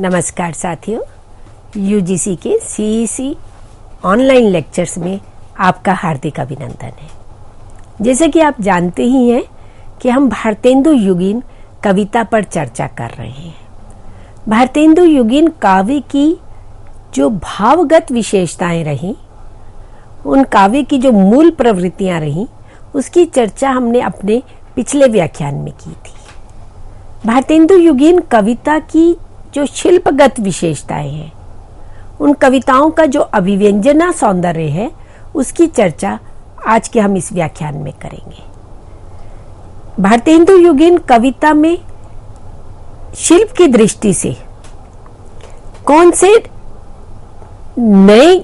नमस्कार साथियों, यूजीसी के सीईसी ऑनलाइन लेक्चर्स में आपका हार्दिक अभिनंदन है। जैसे कि आप जानते ही हैं कि हम भारतेंदु युगीन कविता पर चर्चा कर रहे हैं। भारतेंदु युगीन काव्य की जो भावगत विशेषताएं रहीं, उन काव्य की जो मूल प्रवृत्तियां रहीं, उसकी चर्चा हमने अपने पिछले व्याख्यान में की थी। भारतेंदु युगीन कविता की जो शिल्पगत विशेषताएं हैं, उन कविताओं का जो अभिव्यंजना सौंदर्य है, उसकी चर्चा आज के हम इस व्याख्यान में करेंगे। भारतेंदु युगीन कविता में शिल्प की दृष्टि से कौन से नए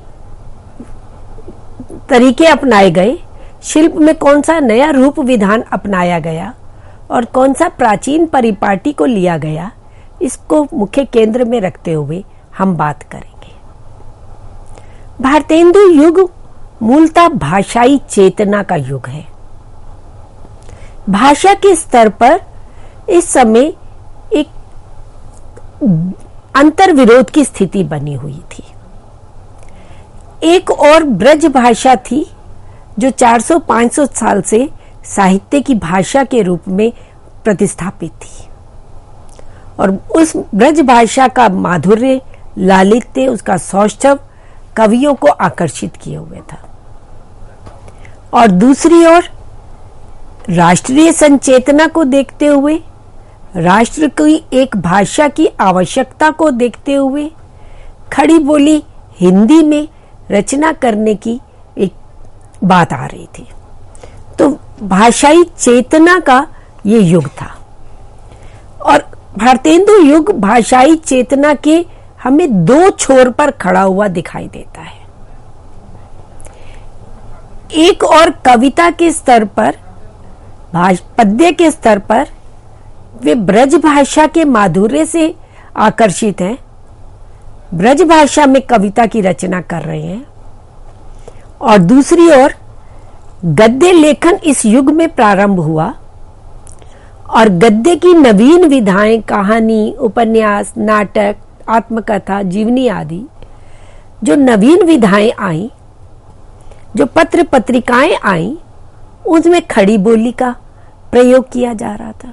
तरीके अपनाए गए, शिल्प में कौन सा नया रूप विधान अपनाया गया और कौन सा प्राचीन परिपाटी को लिया गया, इसको मुख्य केंद्र में रखते हुए हम बात करेंगे। भारतेंदु युग मूलतः भाषाई चेतना का युग है। भाषा के स्तर पर इस समय एक अंतर विरोध की स्थिति बनी हुई थी। एक और ब्रज भाषा थी जो 400-500 साल से साहित्य की भाषा के रूप में प्रतिस्थापित थी, और उस ब्रज भाषा का माधुर्य, लालित्य, उसका सौष्ठव कवियों को आकर्षित किए हुए था। और दूसरी ओर राष्ट्रीय संचेतना को देखते हुए, राष्ट्र की एक भाषा की आवश्यकता को देखते हुए खड़ी बोली हिंदी में रचना करने की एक बात आ रही थी। तो भाषाई चेतना का ये युग था, और भारतेंदु युग भाषाई चेतना के हमें दो छोर पर खड़ा हुआ दिखाई देता है। एक और कविता के स्तर पर, पद्य के स्तर पर वे ब्रज भाषा के माधुर्य से आकर्षित हैं, ब्रज भाषा में कविता की रचना कर रहे हैं, और दूसरी ओर गद्य लेखन इस युग में प्रारंभ हुआ, और गद्य की नवीन विधाएं, कहानी, उपन्यास, नाटक, आत्मकथा, जीवनी आदि जो नवीन विधाएं आई, जो पत्र पत्रिकाएं आई, उसमें खड़ी बोली का प्रयोग किया जा रहा था।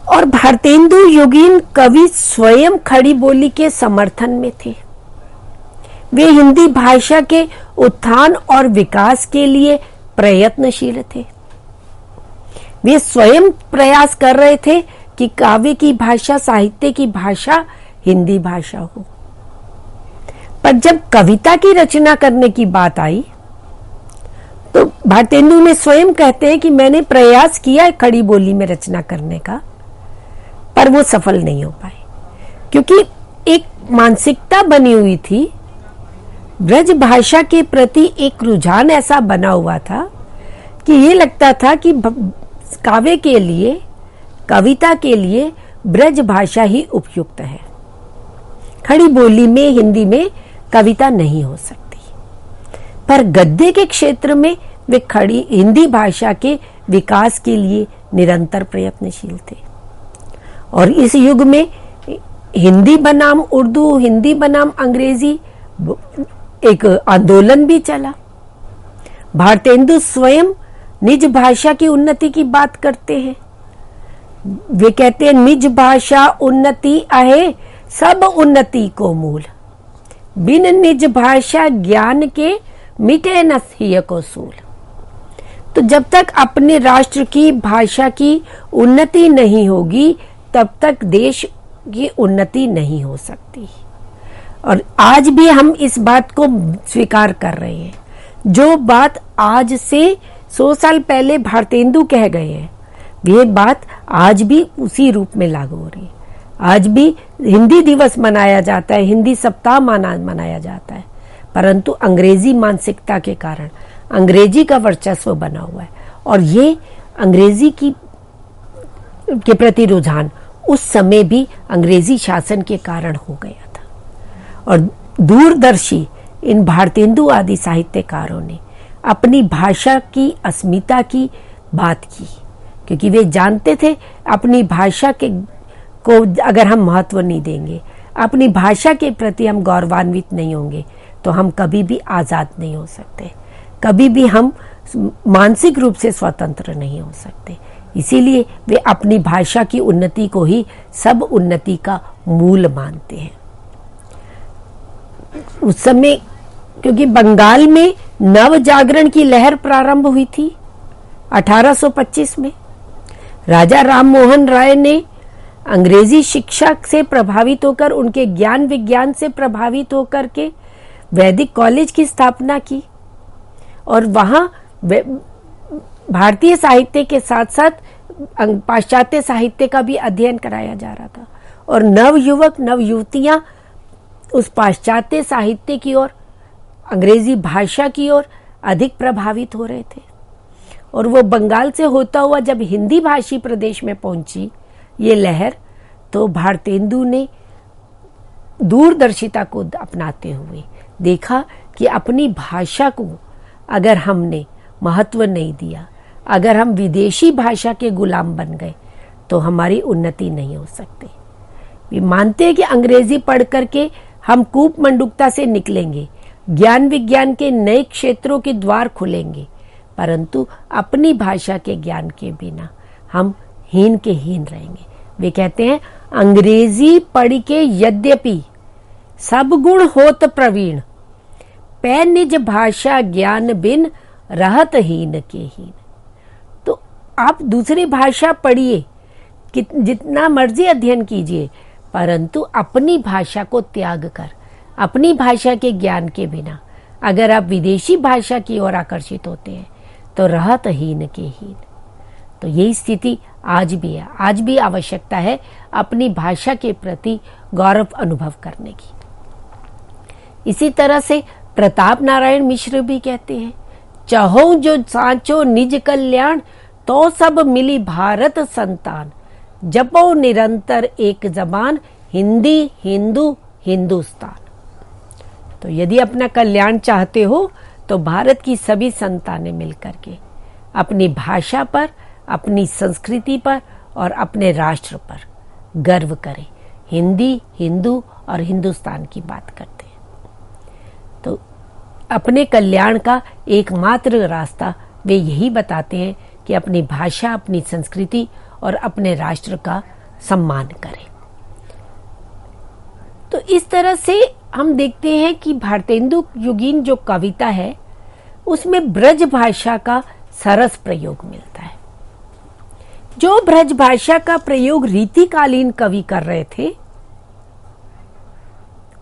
और भारतेंदु युगीन कवि स्वयं खड़ी बोली के समर्थन में थे। वे हिंदी भाषा के उत्थान और विकास के लिए प्रयत्नशील थे। वे स्वयं प्रयास कर रहे थे कि काव्य की भाषा, साहित्य की भाषा हिंदी भाषा हो। पर जब कविता की रचना करने की बात आई, तो भारतेंदु ने स्वयं कहते हैं कि मैंने प्रयास किया है खड़ी बोली में रचना करने का, पर वो सफल नहीं हो पाए, क्योंकि एक मानसिकता बनी हुई थी, ब्रज भाषा के प्रति एक रुझान ऐसा बना हुआ था कि ये लगता था कि काव्य के लिए, कविता के लिए ब्रज भाषा ही उपयुक्त है। खड़ी बोली में, हिंदी में कविता नहीं हो सकती। पर गद्य के क्षेत्र में वे खड़ी हिंदी भाषा के विकास के लिए निरंतर प्रयत्नशील थे। और इस युग में हिंदी बनाम उर्दू, हिंदी बनाम अंग्रेजी एक आंदोलन भी चला। भारतेंदु स्वयं निज भाषा की उन्नति की बात करते हैं। वे कहते हैं, निज भाषा उन्नति आहे, सब उन्नति को मूल, बिन निज भाषा ज्ञान के मिटे न हिय को सूल। तो जब तक अपने राष्ट्र की भाषा की उन्नति नहीं होगी, तब तक देश की उन्नति नहीं हो सकती। और आज भी हम इस बात को स्वीकार कर रहे हैं। जो बात आज से 100 साल पहले भारतेंदु कह गए हैं, ये बात आज भी उसी रूप में लागू हो रही है। आज भी हिंदी दिवस मनाया जाता है, हिंदी सप्ताह मनाया जाता है, परंतु अंग्रेजी मानसिकता के कारण अंग्रेजी का वर्चस्व बना हुआ है, और ये अंग्रेजी के प्रति रुझान उस समय भी अंग्रेजी शासन के कारण हो गया था। और दूरदर्शी इन भारतेंदु आदि साहित्यकारों ने अपनी भाषा की अस्मिता की बात की, क्योंकि वे जानते थे अपनी भाषा के को अगर हम महत्व नहीं देंगे, अपनी भाषा के प्रति हम गौरवान्वित नहीं होंगे, तो हम कभी भी आज़ाद नहीं हो सकते, कभी भी हम मानसिक रूप से स्वतंत्र नहीं हो सकते। इसीलिए वे अपनी भाषा की उन्नति को ही सब उन्नति का मूल मानते हैं। उस समय क्योंकि बंगाल में नव जागरण की लहर प्रारंभ हुई थी 1825 में, राजा राम मोहन राय ने अंग्रेजी शिक्षा से प्रभावित होकर, उनके ज्ञान विज्ञान से प्रभावित होकर के वैदिक कॉलेज की स्थापना की, और वहां भारतीय साहित्य के साथ साथ पाश्चात्य साहित्य का भी अध्ययन कराया जा रहा था, और नव युवक नव युवतियां उस पाश्चात्य साहित्य की ओर, अंग्रेजी भाषा की ओर अधिक प्रभावित हो रहे थे। और वो बंगाल से होता हुआ जब हिंदी भाषी प्रदेश में पहुंची ये लहर, तो भारतेंदु ने दूरदर्शिता को अपनाते हुए देखा कि अपनी भाषा को अगर हमने महत्व नहीं दिया, अगर हम विदेशी भाषा के गुलाम बन गए, तो हमारी उन्नति नहीं हो सकती। वे मानते हैं कि अंग्रेजी पढ़ करके हम कूप मंडूकता से निकलेंगे, ज्ञान विज्ञान के नए क्षेत्रों के द्वार खुलेंगे, परंतु अपनी भाषा के ज्ञान के बिना हम हीन के हीन रहेंगे। वे कहते हैं अंग्रेजी पढ़ के यद्यपि सब गुण होत प्रवीण, पै निज भाषा ज्ञान बिन रहत हीन के हीन। तो आप दूसरी भाषा पढ़िए, जितना मर्जी अध्ययन कीजिए, परंतु अपनी भाषा को त्याग कर, अपनी भाषा के ज्ञान के बिना अगर आप विदेशी भाषा की ओर आकर्षित होते हैं, तो रहत हीन के हीन। तो यही स्थिति आज भी है। आज भी आवश्यकता है अपनी भाषा के प्रति गौरव अनुभव करने की। इसी तरह से प्रताप नारायण मिश्र भी कहते हैं, चाहो जो सांचो निज कल्याण, तो सब मिली भारत संतान, जपो निरंतर एक जबान, हिंदी हिंदू हिंदुस्तान। तो यदि अपना कल्याण चाहते हो तो भारत की सभी संतानें मिलकर के अपनी भाषा पर, अपनी संस्कृति पर और अपने राष्ट्र पर गर्व करें। हिंदी, हिंदू और हिंदुस्तान की बात करते हैं। तो अपने कल्याण का एकमात्र रास्ता वे यही बताते हैं कि अपनी भाषा, अपनी संस्कृति और अपने राष्ट्र का सम्मान करें। तो इस तरह से हम देखते हैं कि भारतेंदु युगीन जो कविता है उसमें ब्रज भाषा का सरस प्रयोग मिलता है। जो ब्रज भाषा का प्रयोग रीतिकालीन कवि कर रहे थे,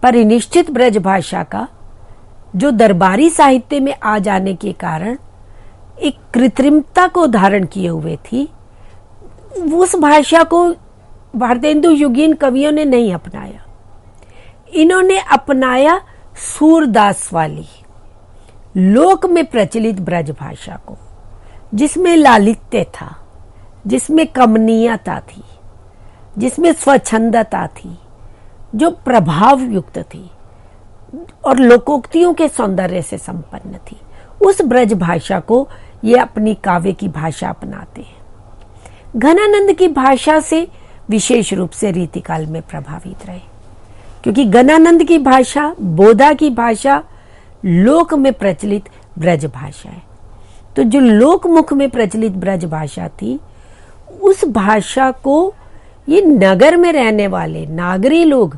परिनिष्ठित ब्रज भाषा का जो दरबारी साहित्य में आ जाने के कारण एक कृत्रिमता को धारण किए हुए थी, उस भाषा को भारतेंदु युगीन कवियों ने नहीं अपनाया। इन्होंने अपनाया सूरदास वाली लोक में प्रचलित ब्रज भाषा को, जिसमें लालित्य था, जिसमें कमनीयता थी, जिसमें स्वच्छंदता थी, जो प्रभाव युक्त थी और लोकोक्तियों के सौंदर्य से संपन्न थी। उस ब्रज भाषा को ये अपनी काव्य की भाषा अपनाते हैं। घनानंद की भाषा से विशेष रूप से रीतिकाल में प्रभावित रहे, क्योंकि घनानंद की भाषा, बोधा की भाषा लोक में प्रचलित ब्रज भाषा है। तो जो लोकमुख में प्रचलित ब्रज भाषा थी, उस भाषा को ये नगर में रहने वाले नागरी लोग,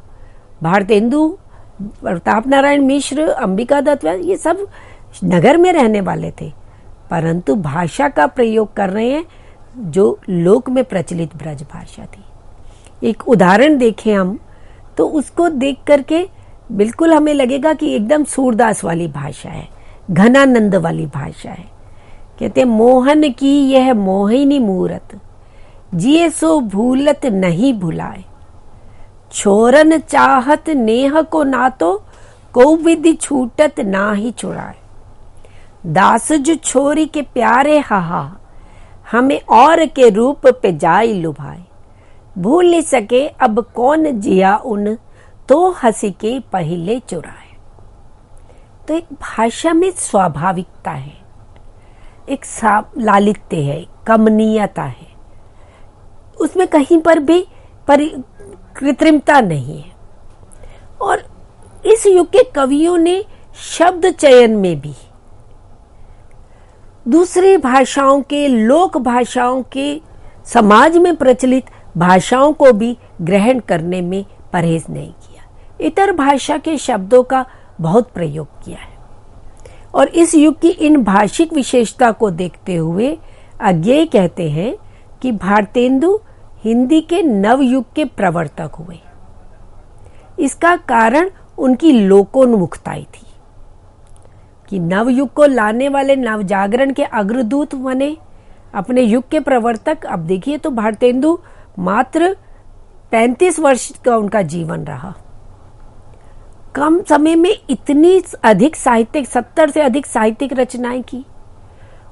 भारतेंदु, प्रताप नारायण मिश्र, अंबिका दत्त, ये सब नगर में रहने वाले थे, परंतु भाषा का प्रयोग कर रहे हैं जो लोक में प्रचलित ब्रज भाषा थी। एक उदाहरण देखें हम तो उसको देख करके बिल्कुल हमें लगेगा कि एकदम सूरदास वाली भाषा है, घनानंद वाली भाषा है। कहते हैं, मोहन की यह मोहिनी मूरत, जिए सो भूलत नहीं भुलाए, छोरन चाहत नेह को ना तो, को विधि छूटत ना ही छुड़ाए, दास जो छोरी के प्यारे हाहा, हमें और के रूप पे जाई लुभाए, भूल सके अब कौन जिया उन, तो हंसी के पहले चुराए। तो एक भाषा में स्वाभाविकता है, एक लालित्य है, कमनीयता है, उसमें कहीं पर भी कृत्रिमता नहीं है। और इस युग के कवियों ने शब्द चयन में भी दूसरी भाषाओं के, लोक भाषाओं के, समाज में प्रचलित भाषाओं को भी ग्रहण करने में परहेज नहीं किया। इतर भाषा के शब्दों का बहुत प्रयोग किया है। और इस युग की इन भाषिक विशेषता को देखते हुए अज्ञेय कहते हैं कि भारतेंदु हिंदी के नवयुग के प्रवर्तक हुए। इसका कारण उनकी लोकोन्मुखता थी कि नवयुग को लाने वाले नवजागरण के अग्रदूत बने, अपने युग के प्रवर्तक। अब देखिए तो भारतेंदु मात्र 35 वर्ष का उनका जीवन रहा। कम समय में इतनी अधिक साहित्यिक, 70 से अधिक साहित्यिक रचनाएं की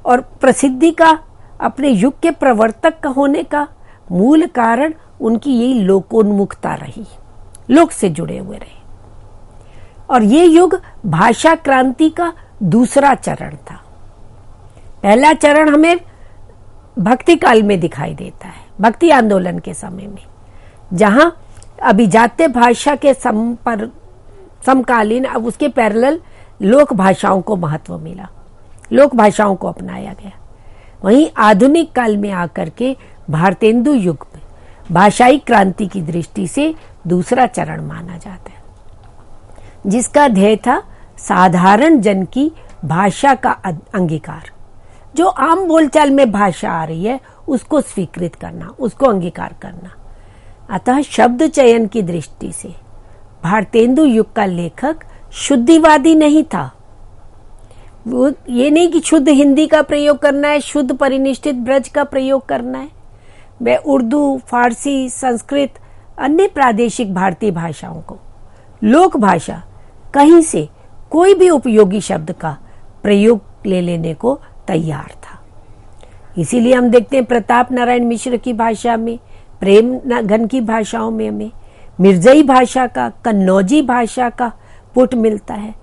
और प्रसिद्धि का, अपने युग के प्रवर्तक होने का मूल कारण उनकी यही लोकोन्मुखता रही, लोक से जुड़े हुए रहे। और ये युग भाषा क्रांति का दूसरा चरण था। पहला चरण हमें भक्ति काल में दिखाई देता है, भक्ति आंदोलन के समय में, जहां अभिजात्य भाषा के समकालीन, अब उसके पैरेलल लोक भाषाओं को महत्व मिला, लोक भाषाओं को अपनाया गया। वहीं आधुनिक काल में आकर के भारतेंदु युग में भाषाई क्रांति की दृष्टि से दूसरा चरण माना जाता है, जिसका ध्येय था साधारण जन की भाषा का अंगीकार। जो आम बोलचाल में भाषा आ रही है उसको स्वीकृत करना, उसको अंगीकार करना। अतः शब्द चयन की दृष्टि से भारतेंदु युग का लेखक शुद्धिवादी नहीं था। वो ये नहीं कि शुद्ध हिंदी का प्रयोग करना है, शुद्ध परिनिष्ठित ब्रज का प्रयोग करना है। वह उर्दू, फारसी, संस्कृत, अन्य प्रादेशिक भारतीय भाषाओं को, लोक भाषा, कहीं से कोई भी उपयोगी शब्द का प्रयोग ले लेने को तैयार था। इसीलिए हम देखते हैं प्रताप नारायण मिश्र की भाषा में, प्रेम घन की भाषाओं में हमें मिर्जई भाषा का, कन्नौजी भाषा का पुट मिलता है।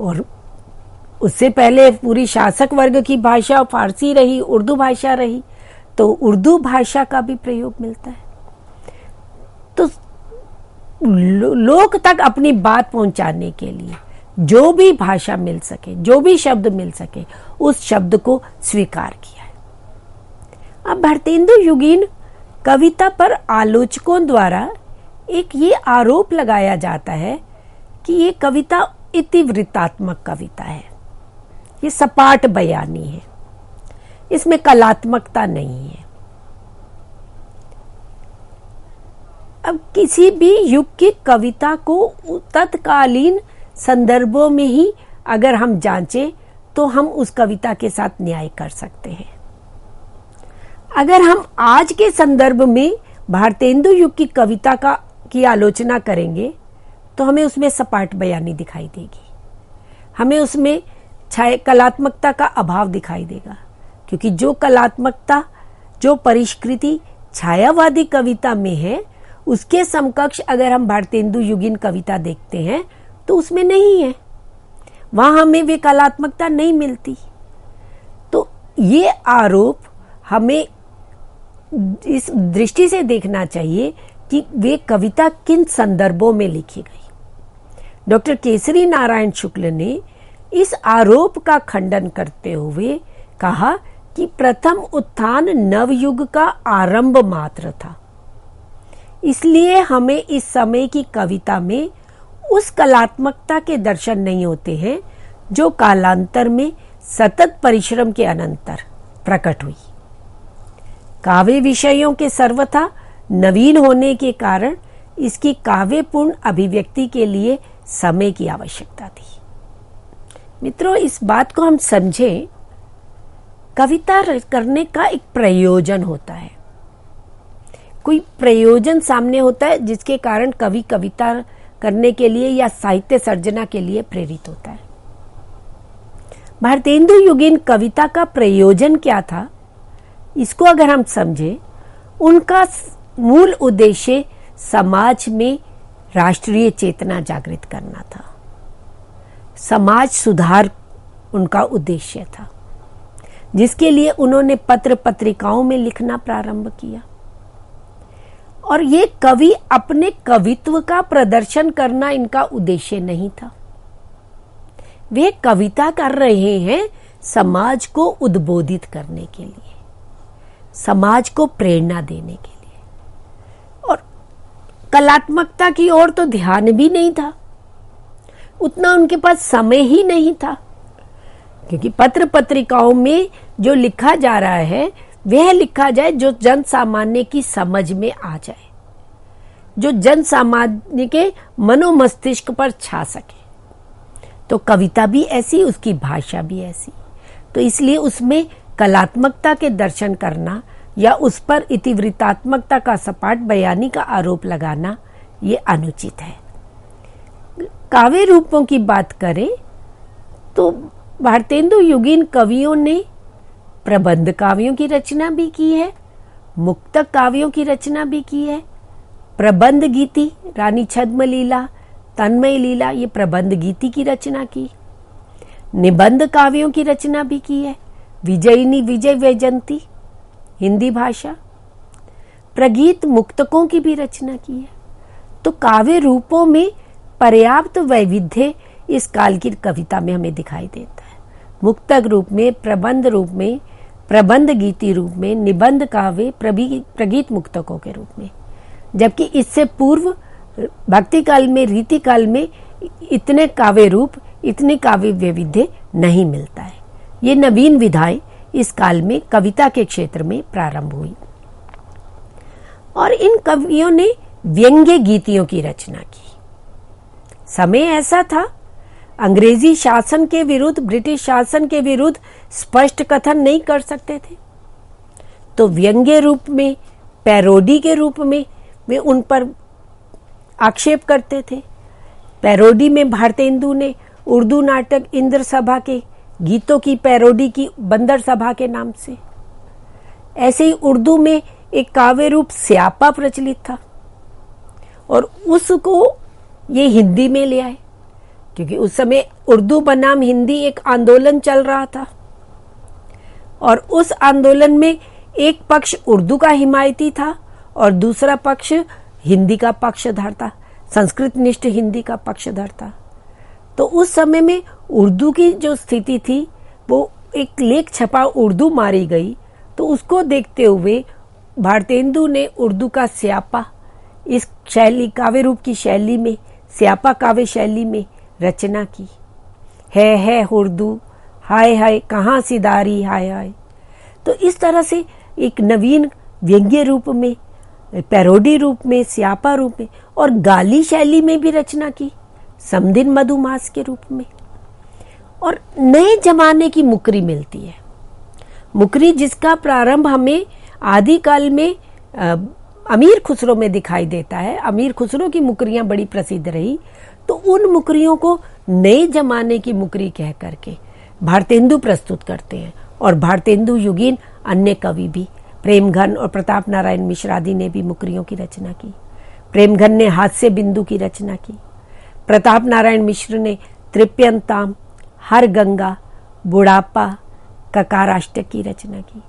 और उससे पहले पूरी शासक वर्ग की भाषा फारसी रही, उर्दू भाषा रही, तो उर्दू भाषा का भी प्रयोग मिलता है। तो लोक तक अपनी बात पहुंचाने के लिए जो भी भाषा मिल सके, जो भी शब्द मिल सके, उस शब्द को स्वीकार किया है। अब भारतेंदु युगीन कविता पर आलोचकों द्वारा एक ये आरोप लगाया जाता है कि ये कविता इतिवृत्तात्मक कविता है, ये सपाट बयानी है, इसमें कलात्मकता नहीं है। अब किसी भी युग की कविता को तत्कालीन संदर्भों में ही अगर हम जांचें तो हम उस कविता के साथ न्याय कर सकते हैं। अगर हम आज के संदर्भ में भारतेंदु युग की कविता की आलोचना करेंगे तो हमें उसमें सपाट बयानी दिखाई देगी, हमें उसमें कलात्मकता का अभाव दिखाई देगा। क्योंकि जो कलात्मकता, जो परिष्कृति छायावादी कविता में है, उसके समकक्ष अगर हम भारतेंदु युगीन कविता देखते हैं तो उसमें नहीं है, वहां हमें वे कलात्मकता नहीं मिलती। तो ये आरोप हमें इस दृष्टि से देखना चाहिए कि वे कविता किन संदर्भों में लिखी गई। डॉक्टर केसरी नारायण शुक्ल ने इस आरोप का खंडन करते हुए कहा कि प्रथम उत्थान नवयुग का आरंभ मात्र था, इसलिए हमें इस समय की कविता में उस कलात्मकता के दर्शन नहीं होते हैं जो कालांतर में सतत परिश्रम के अनंतर प्रकट हुई। काव्य विषयों के सर्वथा नवीन होने के कारण इसकी काव्यपूर्ण अभिव्यक्ति के लिए समय की आवश्यकता थी। मित्रों, इस बात को हम समझें, कविता करने का एक प्रयोजन होता है, कोई प्रयोजन सामने होता है जिसके कारण कवि कविता करने के लिए या साहित्य सर्जना के लिए प्रेरित होता है। भारतेंदु युगीन कविता का प्रयोजन क्या था, इसको अगर हम समझें, उनका मूल उद्देश्य समाज में राष्ट्रीय चेतना जागृत करना था, समाज सुधार उनका उद्देश्य था, जिसके लिए उन्होंने पत्र पत्रिकाओं में लिखना प्रारंभ किया। और ये कवि अपने कवित्व का प्रदर्शन करना इनका उद्देश्य नहीं था। वे कविता कर रहे हैं समाज को उद्बोधित करने के लिए, समाज को प्रेरणा देने के लिए, और कलात्मकता की ओर तो ध्यान भी नहीं था, उतना उनके पास समय ही नहीं था, क्योंकि पत्र पत्रिकाओं में जो लिखा जा रहा है वह लिखा जाए जो जन सामान्य की समझ में आ जाए, जो जन सामान्य के मनोमस्तिष्क पर छा सके। तो कविता भी ऐसी, उसकी भाषा भी ऐसी, तो इसलिए उसमें कलात्मकता के दर्शन करना या उस पर इतिवृत्तात्मकता का सपाट बयानी का आरोप लगाना ये अनुचित है। काव्य रूपों की बात करें तो भारतेंदु युगीन कवियों ने प्रबंध काव्यों की रचना भी की है, मुक्तक काव्यों की रचना भी की है। प्रबंध गीति, रानी छद्म लीला, तन्मय लीला, ये प्रबंध गीति की रचना की। निबंध काव्यों की रचना भी की है, विजयिनी, विजय वैजयंती, हिंदी भाषा। प्रगीत मुक्तकों की भी रचना की है। तो काव्य रूपों में पर्याप्त वैविध्य इस काल की कविता में हमें दिखाई देता है। मुक्तक रूप में, प्रबंध रूप में, प्रबंध गीति रूप में, निबंध काव्य, प्रगीत मुक्तकों के रूप में। जबकि इससे पूर्व भक्ति काल में, रीति काल में इतने काव्य रूप, इतनी काव्य वैविध्य नहीं मिलता है। ये नवीन विधाएं इस काल में कविता के क्षेत्र में प्रारंभ हुई और इन कवियों ने व्यंग्य गीतियों की रचना की। समय ऐसा था, अंग्रेजी शासन के विरुद्ध, ब्रिटिश शासन के विरुद्ध स्पष्ट कथन नहीं कर सकते थे, तो व्यंग्य रूप में, पैरोडी के रूप में वे उन पर आक्षेप करते थे। पैरोडी में भारतेंदु ने उर्दू नाटक इंद्र सभा के गीतों की पैरोडी की बंदर सभा के नाम से। ऐसे ही उर्दू में एक काव्य रूप स्यापा प्रचलित था और उसको ये हिंदी में ले आए, क्योंकि उस समय उर्दू बनाम हिंदी एक आंदोलन चल रहा था और उस आंदोलन में एक पक्ष उर्दू का हिमायती था और दूसरा पक्ष हिंदी का पक्षधर था, संस्कृत निष्ठ हिंदी का पक्षधर था। तो उस समय में उर्दू की जो स्थिति थी, वो एक लेख छपा उर्दू मारी गई, तो उसको देखते हुए भारतेंदु ने उर्दू का स्यापा इस शैली, काव्य रूप की शैली में, स्यापा काव्य शैली में रचना की। है उर्दू, हाय हाय कहाँ सिदारी, हाय हाय। तो इस तरह से एक नवीन व्यंग्य रूप में, पैरोडी रूप में, स्यापा रूप में और गाली शैली में भी रचना की, समदिन मधुमास के रूप में। और नए जमाने की मुकरी मिलती है, मुकरी जिसका प्रारंभ हमें आदिकाल में अमीर खुसरो में दिखाई देता है। अमीर खुसरो की मुकरियां बड़ी प्रसिद्ध रही, तो उन मुकरियों को नए जमाने की मुकरी कह करके भारतेंदु प्रस्तुत करते हैं। और भारतेंदु युगीन अन्य कवि भी, प्रेमघन और प्रताप नारायण मिश्र आदि ने भी मुकरियों की रचना की। प्रेमघन ने हास्य बिंदु की रचना की, प्रताप नारायण मिश्र ने तृप्यंताम, हर गंगा, बुढ़ापा, ककाराष्टक की रचना की।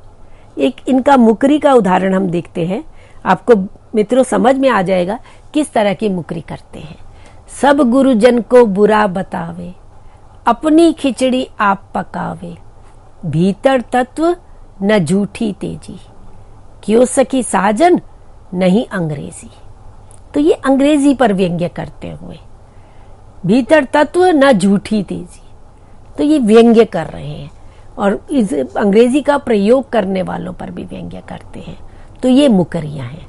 एक इनका मुकरी का उदाहरण हम देखते हैं, आपको मित्रों समझ में आ जाएगा किस तरह की मुकरी करते हैं। सब गुरुजन को बुरा बतावे, अपनी खिचड़ी आप पकावे, भीतर तत्व न झूठी तेजी, क्यों सखी साजन नहीं अंग्रेजी। तो ये अंग्रेजी पर व्यंग्य करते हुए, भीतर तत्व न झूठी तेजी, तो ये व्यंग्य कर रहे हैं और इस अंग्रेजी का प्रयोग करने वालों पर भी व्यंग्य करते हैं। तो ये मुकरियां हैं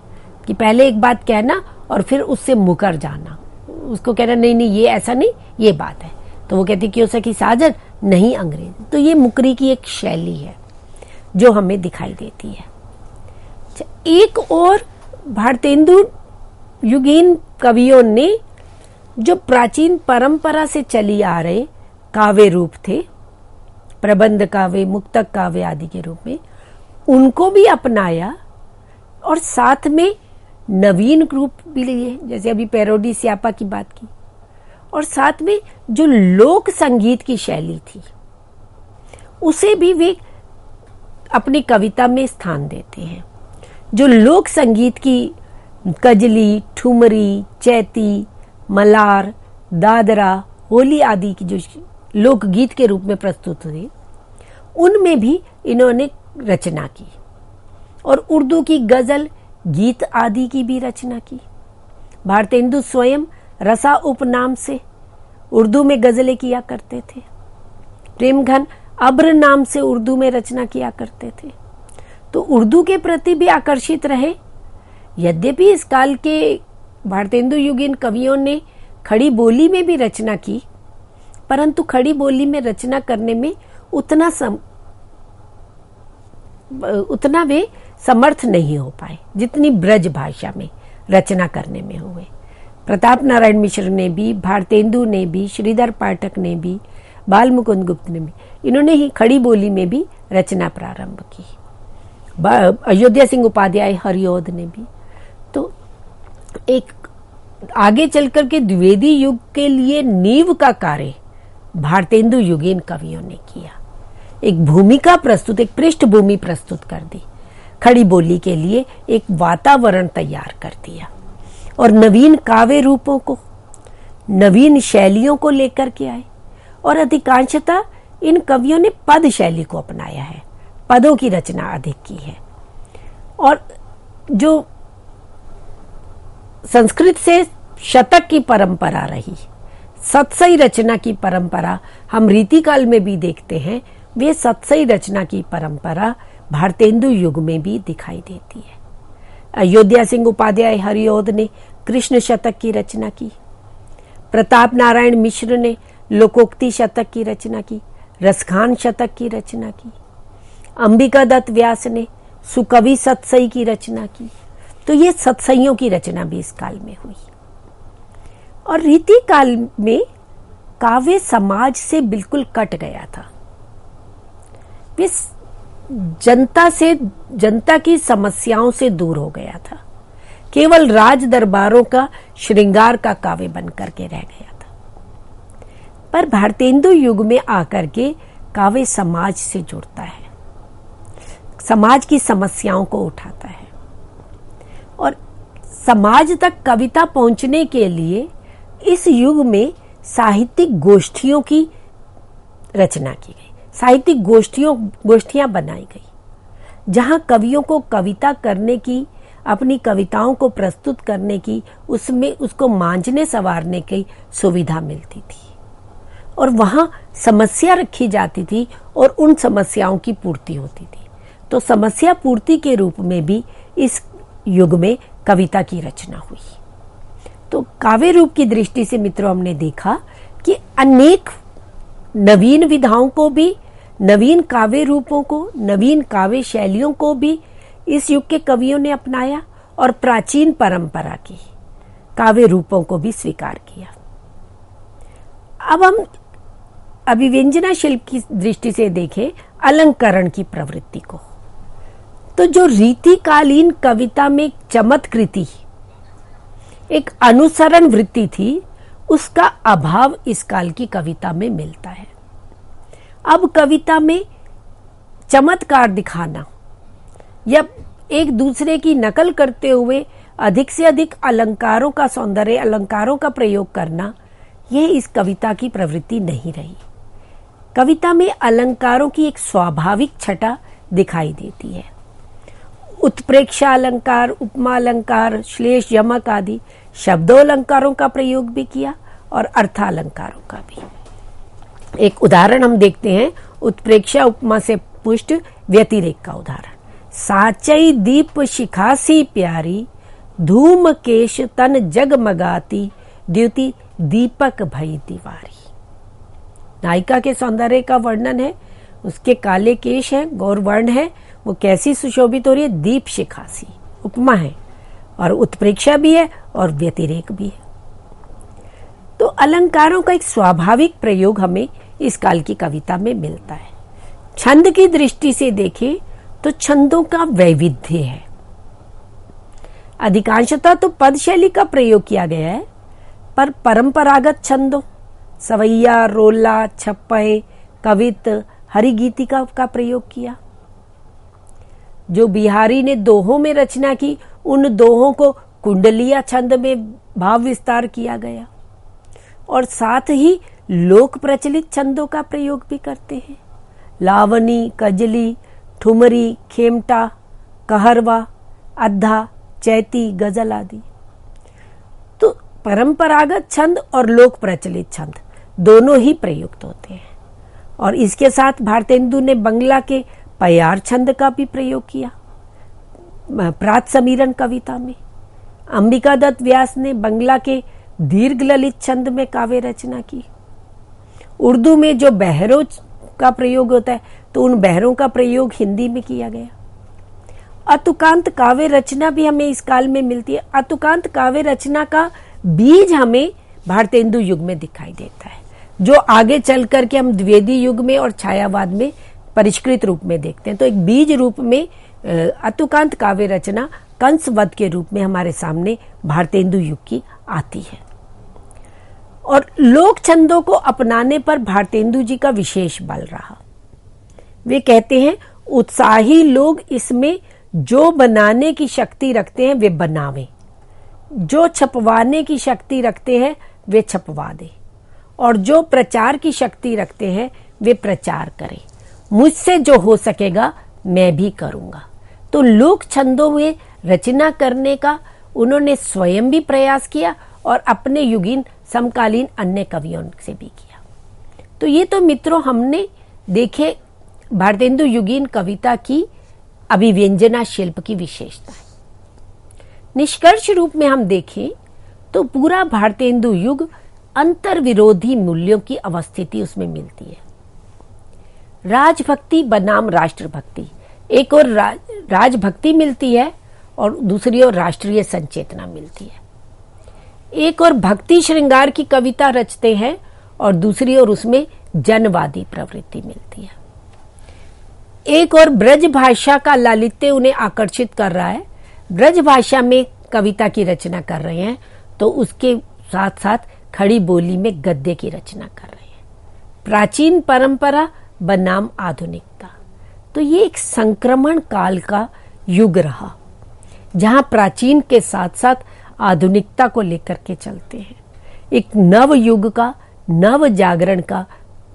कि पहले एक बात कहना और फिर उससे मुकर जाना, उसको कहना नहीं नहीं ये ऐसा नहीं, ये बात है। तो वो कहती क्यों सखी साजन नहीं अंग्रेजी। तो ये मुकरी की एक शैली है जो हमें दिखाई देती है। एक और भारतेंदु युगीन कवियों ने जो प्राचीन परंपरा से चली आ रहे काव्य रूप थे, प्रबंध काव्य, मुक्तक काव्य आदि के रूप में, उनको भी अपनाया और साथ में नवीन रूप भी लिए, जैसे अभी पैरोडी स्यापा की बात की, और साथ में जो लोक संगीत की शैली थी उसे भी वे अपनी कविता में स्थान देते हैं। जो लोक संगीत की कजली, ठुमरी, चैती, मलार, दादरा, होली आदि की जो लोकगीत के रूप में प्रस्तुत हुए, उनमें भी इन्होंने रचना की। और उर्दू की गजल, गीत आदि की भी रचना की। भारतेंदु स्वयं रसा उपनाम से उर्दू में गजलें किया करते थे। प्रेमघन अब्र नाम से उर्दू में रचना किया करते थे। तो उर्दू के प्रति भी आकर्षित रहे। यद्यपि इस काल के भारतेंदु युगीन कवियों ने खड़ी बोली में भी रचना की, परंतु खड़ी बोली में रचना करने में उतना वे समर्थ नहीं हो पाए जितनी ब्रज भाषा में रचना करने में हुए। प्रताप नारायण मिश्र ने भी, भारतेंदु ने भी, श्रीधर पाठक ने भी, बाल मुकुंद गुप्त ने भी, इन्होंने ही खड़ी बोली में भी रचना प्रारंभ की। अयोध्या सिंह उपाध्याय, हरिऔध ने भी। तो एक आगे चलकर के द्विवेदी युग के लिए नींव का कार्य भारतेंदु युगीन कवियों ने किया। एक भूमिका प्रस्तुत, एक पृष्ठभूमि प्रस्तुत कर दी, खड़ी बोली के लिए एक वातावरण तैयार कर दिया और नवीन काव्य रूपों को, नवीन शैलियों को लेकर के आए। और अधिकांशतः इन कवियों ने पद शैली को अपनाया है, पदों की रचना अधिक की है। और जो संस्कृत से शतक की परंपरा रही, सतसई रचना की परंपरा हम रीतिकाल में भी देखते हैं, वे सतसई रचना की परंपरा भारतेंदु युग में भी दिखाई देती है। अयोध्या सिंह उपाध्याय, हरिऔध ने कृष्ण शतक की रचना की। प्रताप नारायण मिश्र ने लोकोक्ति शतक की रचना की, रसखान शतक की रचना की। अंबिका दत्त व्यास ने सुकवि सतसई की रचना की। तो ये सतसइयों की रचना भी इस काल में हुई। और रीति काल में काव्य समाज से बिल्कुल कट गया था। वे जनता की समस्याओं से दूर हो गया था, केवल राज दरबारों का श्रृंगार का काव्य बन करके रह गया था। पर भारतेंदु युग में आकर के काव्य समाज से जुड़ता है, समाज की समस्याओं को उठाता है। और समाज तक कविता पहुंचने के लिए इस युग में साहित्यिक गोष्ठियों की रचना की गई, साहित्यिक गोष्ठियां बनाई गई, जहां कवियों को कविता करने की, अपनी कविताओं को प्रस्तुत करने की, उसमें उसको मांझने संवारने की सुविधा मिलती थी। और वहां समस्या रखी जाती थी और उन समस्याओं की पूर्ति होती थी। तो समस्या पूर्ति के रूप में भी इस युग में कविता की रचना हुई। तो काव्य रूप की दृष्टि से मित्रों हमने देखा कि अनेक नवीन विधाओं को भी, नवीन काव्य रूपों को, नवीन काव्य शैलियों को भी इस युग के कवियों ने अपनाया और प्राचीन परंपरा की काव्य रूपों को भी स्वीकार किया। अब हम अभिव्यंजना शिल्प की दृष्टि से देखें अलंकरण की प्रवृत्ति को, तो जो रीतिकालीन कविता में चमत्कृति, एक अनुसरण वृत्ति थी, उसका अभाव इस काल की कविता में मिलता है। अब कविता में चमत्कार दिखाना या एक दूसरे की नकल करते हुए अधिक से अधिक अलंकारों का, सौंदर्य अलंकारों का प्रयोग करना, यह इस कविता की प्रवृत्ति नहीं रही। कविता में अलंकारों की एक स्वाभाविक छटा दिखाई देती है। उत्प्रेक्षा अलंकार, उपमा अलंकार, श्लेष, यमक आदि शब्दोलंकारों का प्रयोग भी किया और अर्थालंकारों का भी। एक उदाहरण हम देखते हैं उत्प्रेक्षा उपमा से पुष्ट व्यतिरेक का उदाहरण। साचई दीप शिखासी प्यारी, धूम केश तन जगमगाती, द्युति दीपक भई दीवारी। नायिका के सौंदर्य का वर्णन है, उसके काले केश है, गौरवर्ण है, वो कैसी सुशोभित हो रही है, दीप शिखासी उपमा है और उत्प्रेक्षा भी है और व्यतिरेक भी है। तो अलंकारों का एक स्वाभाविक प्रयोग हमें इस काल की कविता में मिलता है। छंद की दृष्टि से देखें तो छंदों का वैविध्य है। अधिकांशतः तो पद शैली का प्रयोग किया गया है, पर परंपरागत छंदों सवैया, रोला, छप्पय, कवित, हरिगीतिका का प्रयोग किया। जो बिहारी ने दोहों में रचना की, उन दोहों को कुंडलिया छंद में भाव विस्तार किया गया और साथ ही लोक प्रचलित छंदों का प्रयोग भी करते हैं। लावनी, कजली, ठुमरी, खेमटा, कहरवा, अद्धा, चैती, गजल आदि। तो परंपरागत छंद और लोक प्रचलित छंद दोनों ही प्रयुक्त होते हैं। और इसके साथ भारतेंदु ने बंगला के पयार छंद का भी प्रयोग किया प्रात समीरण कविता में। अंबिका दत्त व्यास ने बंगला के दीर्घ ललित छंद में काव्य रचना की। उर्दू में जो बहरों का प्रयोग होता है तो उन बहरों का प्रयोग हिंदी में किया गया। अतुकांत काव्य रचना भी हमें इस काल में मिलती है। अतुकांत काव्य रचना का बीज हमें भारतेंदु युग में दिखाई देता है, जो आगे चल करके हम द्विवेदी युग में और छायावाद में परिष्कृत रूप में देखते हैं। तो एक बीज रूप में अतुकांत काव्य रचना कंसवध के रूप में हमारे सामने भारतेंदु युग की आती है। और लोक छंदों को अपनाने पर भारतेंदु जी का विशेष बल रहा। वे कहते हैं, उत्साही लोग इसमें जो बनाने की शक्ति रखते हैं वे बनावें, जो छपवाने की शक्ति रखते हैं वे छपवा दें, और जो प्रचार की शक्ति रखते हैं वे प्रचार करें। मुझसे जो हो सकेगा मैं भी करूंगा। तो लोक छंदों में रचना करने का उन्होंने स्वयं भी प्रयास किया और अपने युगीन समकालीन अन्य कवियों से भी किया। तो ये तो मित्रों हमने देखे भारतेंदु युगीन कविता की अभिव्यंजना शिल्प की विशेषता है। निष्कर्ष रूप में हम देखें तो पूरा भारतेंदु युग अंतर विरोधी मूल्यों की अवस्थिति उसमें मिलती है। राजभक्ति बनाम राष्ट्रभक्ति, एक और राजभक्ति मिलती है और दूसरी ओर राष्ट्रीय संचेतना मिलती है। एक और भक्ति श्रृंगार की कविता रचते हैं और दूसरी ओर उसमें जनवादी प्रवृत्ति मिलती है। एक और ब्रज भाषा का लालित्य उन्हें आकर्षित कर रहा है, ब्रज भाषा में कविता की रचना कर रहे हैं, तो उसके साथ साथ खड़ी बोली में गद्य की रचना कर रहे हैं। प्राचीन परंपरा बनाम आधुनिकता, तो ये एक संक्रमण काल का युग रहा, जहां प्राचीन के साथ साथ आधुनिकता को लेकर के चलते हैं। एक नव युग का, नव जागरण का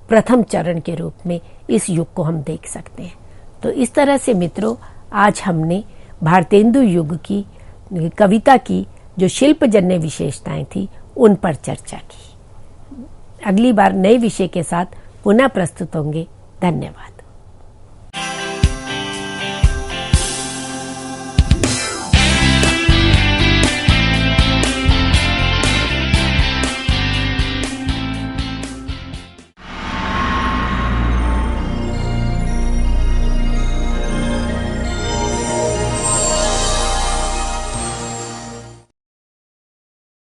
प्रथम चरण के रूप में इस युग को हम देख सकते हैं। तो इस तरह से मित्रों, आज हमने भारतेंदु युग की कविता की जो शिल्पजन्य विशेषताएं थी उन पर चर्चा की। अगली बार नए विषय के साथ पुनः प्रस्तुत होंगे। धन्यवाद।